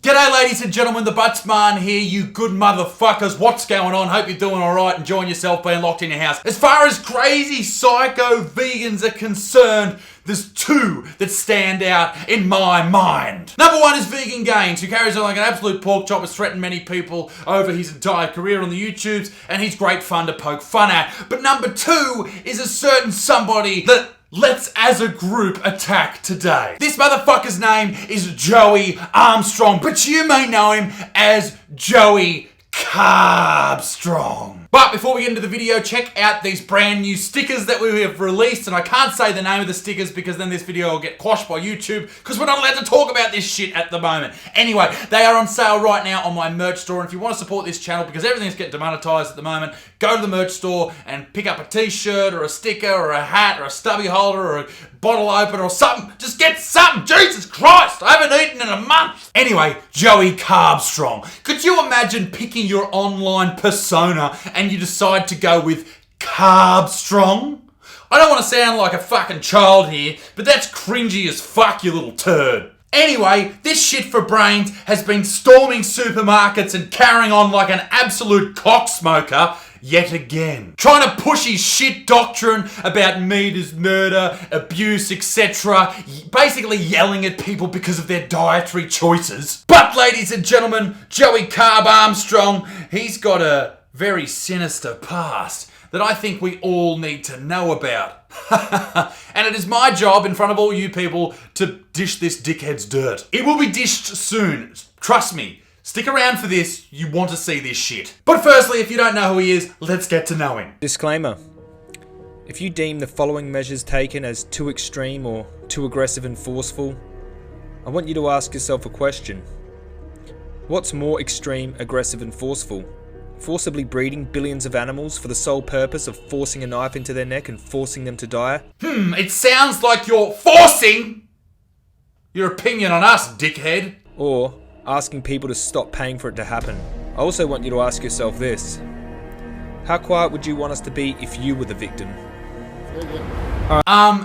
G'day ladies and gentlemen, the Buttsman here, you good motherfuckers. What's going on? Hope you're doing alright, enjoying yourself being locked in your house. As far as crazy psycho vegans are concerned, there's two that stand out in my mind. Number one is Vegan Gains, who carries on like an absolute pork chop, has threatened many people over his entire career on the YouTubes, and he's great fun to poke fun at. But number two is a certain somebody that let's as a group attack today. This motherfucker's name is Joey Armstrong, but you may know him as Joey Armstrong. But before we get into the video, check out these brand new stickers that we have released, and I can't say the name of the stickers because then this video will get quashed by YouTube because we're not allowed to talk about this shit at the moment. Anyway, they are on sale right now on my merch store, and if you want to support this channel because everything's getting demonetized at the moment, go to the merch store and pick up a t-shirt or a sticker or a hat or a stubby holder or a bottle opener or something. Just get something. Jesus Christ, I haven't eaten in a month. Anyway, Joey Armstrong. Could you imagine picking your online persona and you decide to go with Armstrong? I don't want to sound like a fucking child here, but that's cringy as fuck, you little turd. Anyway, this shit for brains has been storming supermarkets and carrying on like an absolute cocksmoker yet again. Trying to push his shit doctrine about meat is murder, abuse, etc. Basically yelling at people because of their dietary choices. But ladies and gentlemen, Joey Armstrong, he's got a very sinister past that I think we all need to know about. And it is my job in front of all you people to dish this dickhead's dirt. It will be dished soon, trust me. Stick around for this, you want to see this shit. But firstly, if you don't know who he is, let's get to know him. Disclaimer. If you deem the following measures taken as too extreme or too aggressive and forceful, I want you to ask yourself a question. What's more extreme, aggressive and forceful? Forcibly breeding billions of animals for the sole purpose of forcing a knife into their neck and forcing them to die? It sounds like you're forcing your opinion on us, dickhead. Or asking people to stop paying for it to happen. I also want you to ask yourself this. How quiet would you want us to be if you were the victim?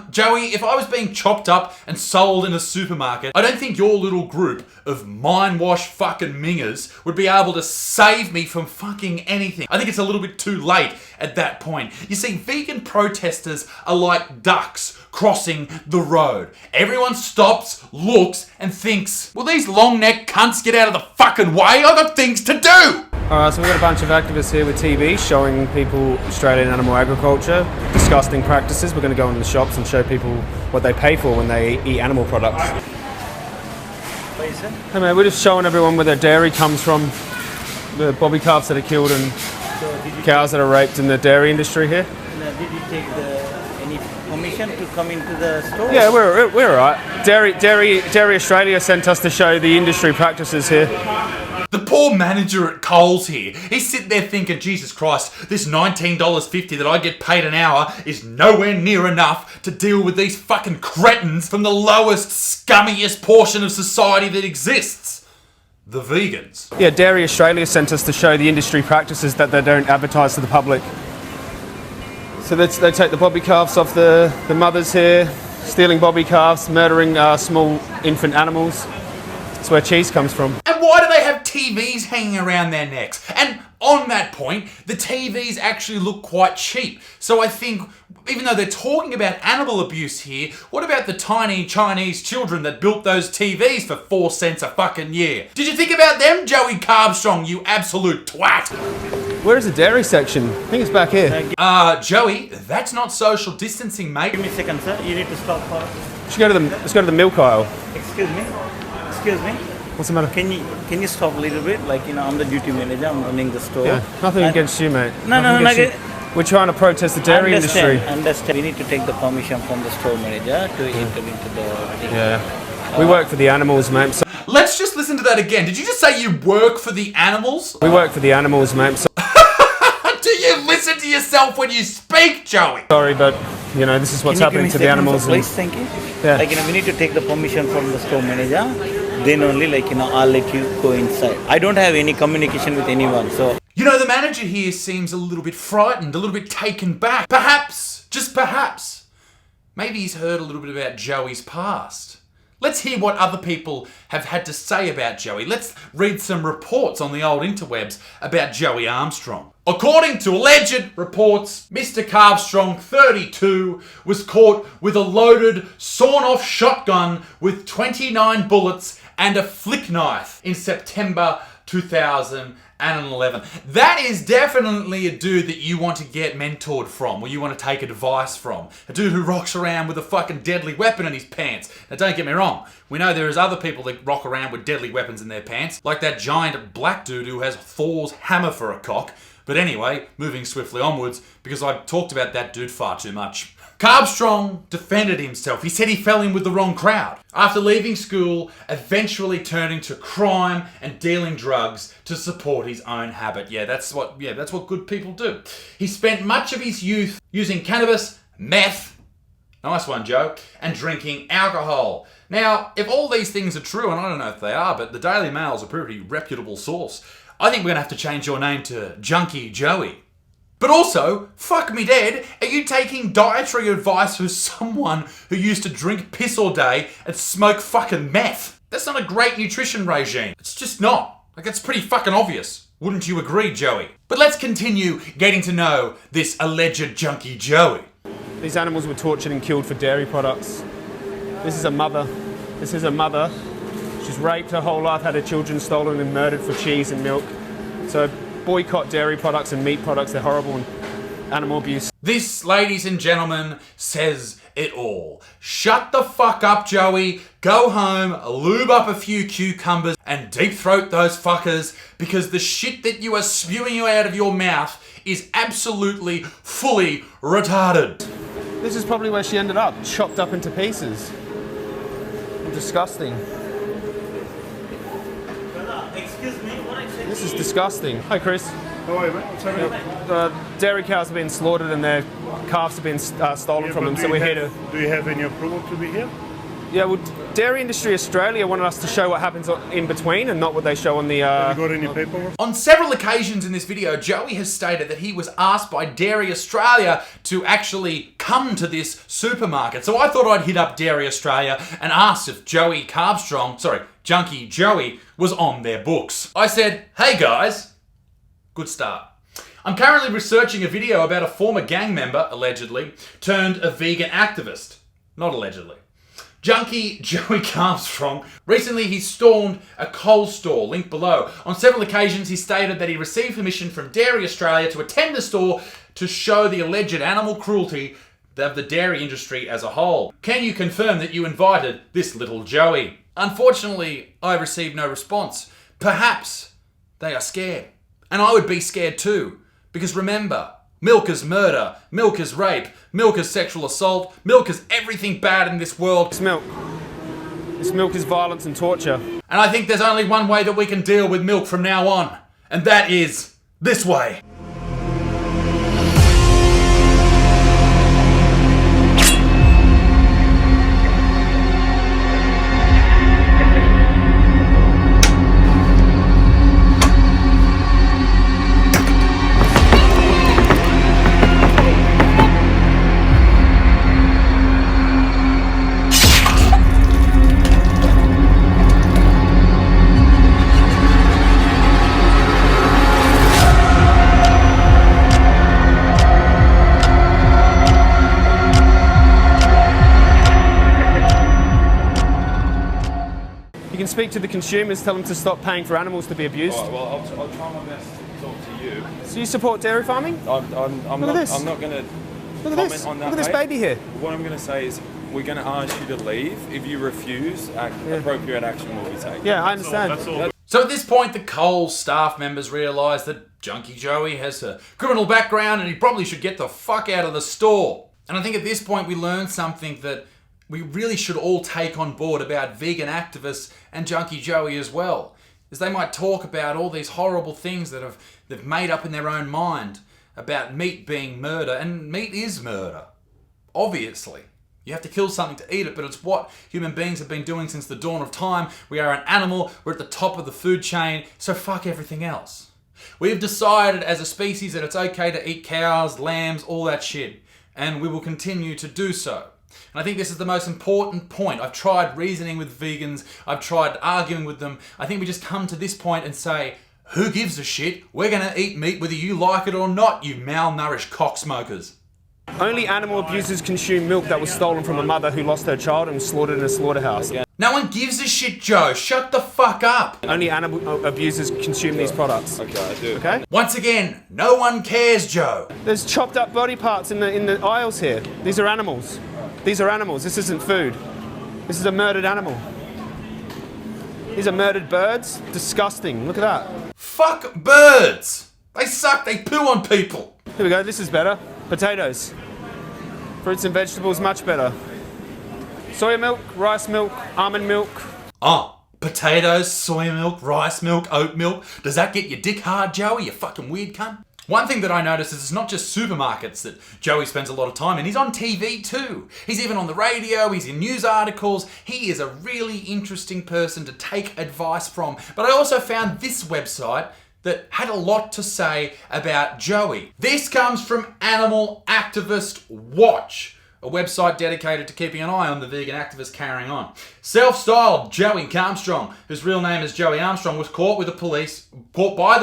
Joey, if I was being chopped up and sold in a supermarket, I don't think your little group of mind-wash fucking mingers would be able to save me from fucking anything. I think it's a little bit too late at that point. You see, vegan protesters are like ducks crossing the road. Everyone stops, looks, and thinks, will these long-necked cunts get out of the fucking way? I've got things to do! Alright, so we've got a bunch of activists here with TV showing people Australian animal agriculture, disgusting practices. We're going to go in the shops and show people what they pay for when they eat animal products. Hey mate, we're just showing everyone where their dairy comes from, the bobby calves that are killed and cows that are raped in the dairy industry here. Did you take any permission to come into the store? Yeah, we're alright. Dairy Australia sent us to show the industry practices here. The poor manager at Coles here, he's sitting there thinking, Jesus Christ, this $19.50 that I get paid an hour is nowhere near enough to deal with these fucking cretins from the lowest, scummiest portion of society that exists. The vegans. Yeah, Dairy Australia sent us to show the industry practices that they don't advertise to the public. So they take the bobby calves off the mothers here, stealing bobby calves, murdering small infant animals. That's where cheese comes from. And why do they have TVs hanging around their necks? And on that point, the TVs actually look quite cheap. So I think, even though they're talking about animal abuse here, what about the tiny Chinese children that built those TVs for 4 cents a fucking year? Did you think about them, Joey Armstrong, you absolute twat? Where is the dairy section? I think it's back here. Joey, that's not social distancing, mate. Give me a second, sir. You need to stop for... Let's go to the milk aisle. Excuse me? What's the matter? Can you stop a little bit? Like, I'm the duty manager. I'm running the store. Yeah, nothing against you, mate. No. We're trying to protest the dairy industry. Understand. We need to take the permission from the store manager to enter into the thing. Yeah. We work for the animals, mate. So Let's just listen to that again. Did you just say you work for the animals? we work for the animals, mate. So Do you listen to yourself when you speak, Joey? sorry, but this is what's happening to the animals. Please, thank you. Yeah. We need to take the permission from the store manager. Then only, I'll let you go inside. I don't have any communication with anyone, so... The manager here seems a little bit frightened, a little bit taken back. Perhaps, just perhaps, maybe he's heard a little bit about Joey's past. Let's hear what other people have had to say about Joey. Let's read some reports on the old interwebs about Joey Armstrong. According to alleged reports, Mr. Armstrong, 32, was caught with a loaded, sawn-off shotgun with 29 bullets and a flick knife in September 2011. That is definitely a dude that you want to get mentored from, or you want to take advice from. A dude who rocks around with a fucking deadly weapon in his pants. Now don't get me wrong, we know there is other people that rock around with deadly weapons in their pants, like that giant black dude who has Thor's hammer for a cock. But anyway, moving swiftly onwards, because I've talked about that dude far too much. Armstrong defended himself. He said he fell in with the wrong crowd. After leaving school, eventually turning to crime and dealing drugs to support his own habit. That's what good people do. He spent much of his youth using cannabis, meth, nice one, Joe, and drinking alcohol. Now, if all these things are true, and I don't know if they are, but the Daily Mail is a pretty reputable source, I think we're going to have to change your name to Junkie Joey. But also, fuck me dead, are you taking dietary advice from someone who used to drink piss all day and smoke fucking meth? That's not a great nutrition regime. It's just not. Like, it's pretty fucking obvious. Wouldn't you agree, Joey? But let's continue getting to know this alleged Junkie Joey. These animals were tortured and killed for dairy products. This is a mother. She's raped her whole life, had her children stolen and murdered for cheese and milk. So boycott dairy products and meat products, they're horrible, and animal abuse. This, ladies and gentlemen, says it all. Shut the fuck up, Joey. Go home, lube up a few cucumbers, and deep throat those fuckers, because the shit that you are spewing out of your mouth is absolutely, fully retarded. This is probably where she ended up, chopped up into pieces. Disgusting. Excuse me, what exactly? This is disgusting. Hi, Chris. How are you, mate? What's happening? Dairy cows have been slaughtered and their calves have been stolen from them, so we're here to... Do you have any approval to be here? Yeah, well, Dairy Industry Australia wanted us to show what happens in between and not what they show on the... Have you got any paperwork? On several occasions in this video, Joey has stated that he was asked by Dairy Australia to actually come to this supermarket. So I thought I'd hit up Dairy Australia and ask if Junkie Joey was on their books. I said, hey guys, good start. I'm currently researching a video about a former gang member, allegedly, turned a vegan activist. Not allegedly. Junkie Joey Armstrong. Recently he stormed a Coles store, link below. On several occasions he stated that he received permission from Dairy Australia to attend the store to show the alleged animal cruelty of the dairy industry as a whole. Can you confirm that you invited this little Joey? Unfortunately, I received no response. Perhaps they are scared. And I would be scared too. Because remember, milk is murder, milk is rape, milk is sexual assault, milk is everything bad in this world. It's milk. This milk is violence and torture. And I think there's only one way that we can deal with milk from now on. And that is this way. You can speak to the consumers, tell them to stop paying for animals to be abused. All right, well, I'll try my best to talk to you. So you support dairy farming? I'm Look at this. not going to Look at comment this. on that. Look at this mate. baby here. What I'm going to say is we're going to ask you to leave. If you refuse, appropriate action will be taken. Yeah, I understand. That's all. So at this point, the Coles staff members realise that Junkie Joey has a criminal background and he probably should get the fuck out of the store. And I think at this point we learned something that we really should all take on board about vegan activists and Junkie Joey as well. Is they might talk about all these horrible things that they've made up in their own mind about meat being murder, and meat is murder. Obviously. You have to kill something to eat it, but it's what human beings have been doing since the dawn of time. We are an animal, we're at the top of the food chain, so fuck everything else. We've decided as a species that it's okay to eat cows, lambs, all that shit, and we will continue to do so. And I think this is the most important point. I've tried reasoning with vegans. I've tried arguing with them. I think we just come to this point and say, who gives a shit? We're going to eat meat whether you like it or not, you malnourished cocksmokers. Only animal abusers consume milk that was stolen from a mother who lost her child and was slaughtered in a slaughterhouse. No one gives a shit, Joe. Shut the fuck up. Only animal abusers consume these products. Okay, I do. Okay? Once again, no one cares, Joe. There's chopped up body parts in the aisles here. These are animals. These are animals. This isn't food. This is a murdered animal. These are murdered birds. Disgusting. Look at that. Fuck birds. They suck. They poo on people. Here we go. This is better. Potatoes. Fruits and vegetables, much better. Soya milk, rice milk, almond milk. Oh, potatoes, soy milk, rice milk, oat milk. Does that get your dick hard, Joey? You fucking weird cunt. One thing that I noticed is it's not just supermarkets that Joey spends a lot of time in. He's on TV too. He's even on the radio. He's in news articles. He is a really interesting person to take advice from. But I also found this website that had a lot to say about Joey. This comes from Animal Activist Watch, a website dedicated to keeping an eye on the vegan activists carrying on. Self-styled Joey Armstrong, whose real name is Joey Armstrong, was caught by the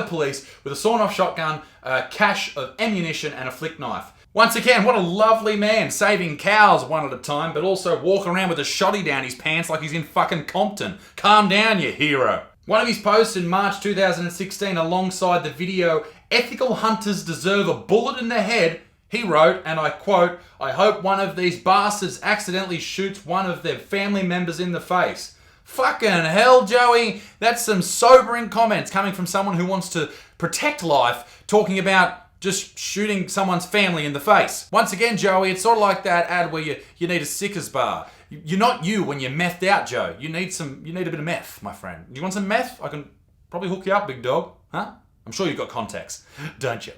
police with a sawn-off shotgun, a cache of ammunition, and a flick knife. Once again, what a lovely man, saving cows one at a time, but also walking around with a shotty down his pants like he's in fucking Compton. Calm down, you hero. One of his posts in March 2016, alongside the video, "Ethical hunters deserve a bullet in the head," he wrote, and I quote, "I hope one of these bastards accidentally shoots one of their family members in the face." Fucking hell, Joey. That's some sobering comments coming from someone who wants to protect life, talking about just shooting someone's family in the face. Once again, Joey, it's sort of like that ad where you need a Sickers bar. You're not you when you're methed out, Joe. You need a bit of meth, my friend. You want some meth? I can probably hook you up, big dog. Huh? I'm sure you've got contacts, don't you?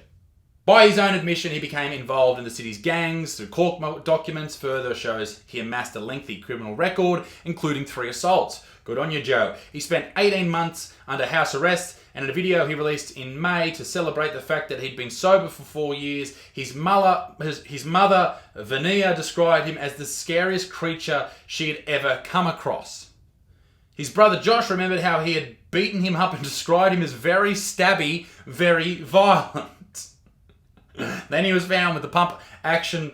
By his own admission, he became involved in the city's gangs. Through court documents further shows he amassed a lengthy criminal record, including 3 assaults. Good on you, Joe. He spent 18 months under house arrest, and in a video he released in May to celebrate the fact that he'd been sober for 4 years, his mother, Vania, described him as the scariest creature she had ever come across. His brother Josh remembered how he had beaten him up and described him as very stabby, very violent. Then he was found with the pump action...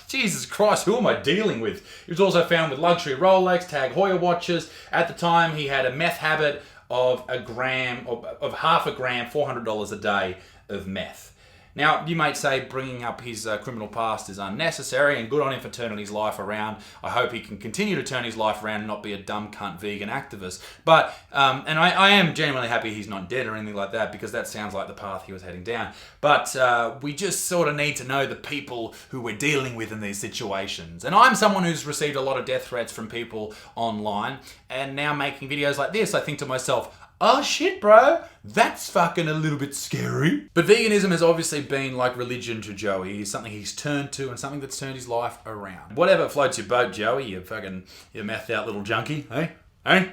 Jesus Christ, who am I dealing with? He was also found with luxury Rolex, Tag Heuer watches. At the time, he had a meth habit of half a gram, $400 a day of meth. Now, you might say bringing up his criminal past is unnecessary, and good on him for turning his life around. I hope he can continue to turn his life around and not be a dumb cunt vegan activist. But, and I am genuinely happy he's not dead or anything like that, because that sounds like the path he was heading down. But we just sort of need to know the people who we're dealing with in these situations. And I'm someone who's received a lot of death threats from people online, and now making videos like this, I think to myself, oh shit, bro, that's fucking a little bit scary. But veganism has obviously been like religion to Joey. It's something he's turned to and something that's turned his life around. Whatever floats your boat, Joey, you methed out little junkie, eh? Eh?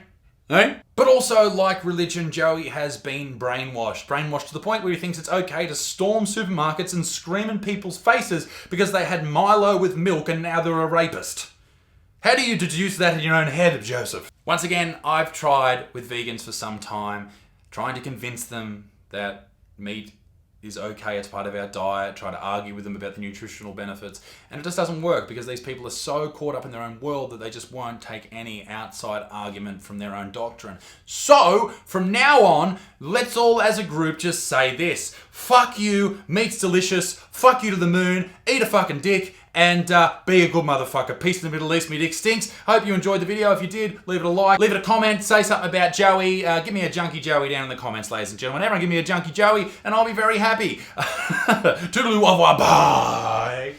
Eh? But also, like religion, Joey has been brainwashed. Brainwashed to the point where he thinks it's okay to storm supermarkets and scream in people's faces because they had Milo with milk and now they're a rapist. How do you deduce that in your own head, Joseph? Once again, I've tried with vegans for some time, trying to convince them that meat is okay as part of our diet, try to argue with them about the nutritional benefits, and it just doesn't work because these people are so caught up in their own world that they just won't take any outside argument from their own doctrine. So, from now on, let's all as a group just say this: fuck you, meat's delicious, fuck you to the moon, eat a fucking dick, and be a good motherfucker. Peace in the Middle East, me dick stinks. Hope you enjoyed the video. If you did, leave it a like, leave it a comment, say something about Joey. Give me a junkie Joey down in the comments, ladies and gentlemen. Everyone give me a junkie Joey, and I'll be very happy. Toodaloo, au revoir, bye.